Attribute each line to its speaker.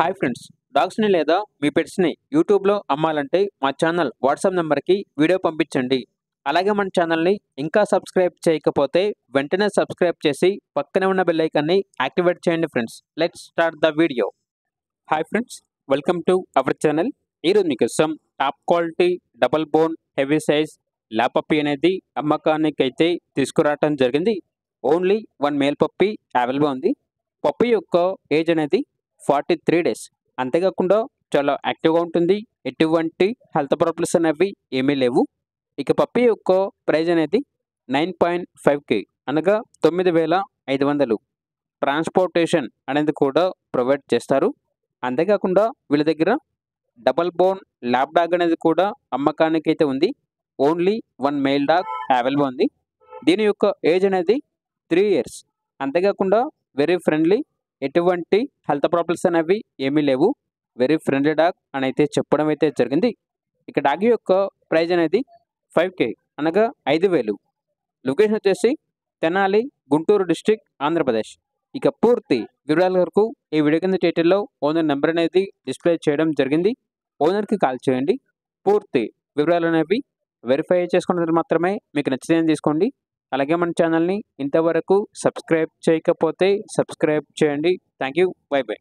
Speaker 1: Hi friends, డాగ్స్ని లేదా మీ పెట్స్ని యూట్యూబ్లో అమ్మాలంటే మా ఛానల్ వాట్సాప్ నెంబర్కి వీడియో పంపించండి. అలాగే మన ఛానల్ని ఇంకా సబ్స్క్రైబ్ చేయకపోతే వెంటనే సబ్స్క్రైబ్ చేసి పక్కనే ఉన్న బెల్ ఐకాన్ని యాక్టివేట్ చేయండి friends. Let's start the video. Hi friends, welcome to our channel. ఈరోజు మీకోసం top quality double bone heavy size lab puppy అనేది అమ్మకానికి అయితే తీసుకురావడం జరిగింది. ఓన్లీ 1 మేల్ పప్పీ అవైలబుల్ ఉంది. పప్పీ యొక్క ఏజ్ అనేది 43 డేస్. అంతేకాకుండా చాలా యాక్టివ్గా ఉంటుంది. ఎటువంటి హెల్త్ ప్రాబ్లమ్స్ అనేవి ఏమీ లేవు. ఇక పప్పీ యొక్క ప్రైజ్ అనేది 9.5K అనగా 9,500. ట్రాన్స్పోర్టేషన్ అనేది కూడా ప్రొవైడ్ చేస్తారు. అంతేకాకుండా వీళ్ళ దగ్గర డబల్ బోన్ ల్యాబ్ డాగ్ అనేది కూడా అమ్మకానికి అయితే ఉంది. ఓన్లీ 1 మేల్ డాగ్ అవైలబుల్ ఉంది. దీని యొక్క ఏజ్ అనేది 3 ఇయర్స్. అంతేకాకుండా వెరీ ఫ్రెండ్లీ, ఎటువంటి హెల్త్ ప్రాబ్లమ్స్ అనేవి ఏమీ లేవు. వెరీ ఫ్రెండ్లీ డాగ్ అని అయితే చెప్పడం అయితే జరిగింది. ఇక డాగ్ యొక్క ప్రైజ్ అనేది 5K అనగా 5,000. లొకేషన్ వచ్చేసి తెనాలి, గుంటూరు డిస్ట్రిక్ట్, ఆంధ్రప్రదేశ్. ఇక పూర్తి వివరాల వరకు ఈ వీడియో కింద టైటిల్లో ఓనర్ నెంబర్ అనేది డిస్ప్లే చేయడం జరిగింది. ఓనర్కి కాల్ చేయండి. పూర్తి వివరాలు అనేవి వెరిఫై చేసుకున్నది మాత్రమే మీకు నచ్చితే తీసుకోండి. అలాగే మన ఛానల్ని ఇంతవరకు సబ్స్క్రైబ్ చేయకపోతే సబ్స్క్రైబ్ చేయండి. Thank you. By by.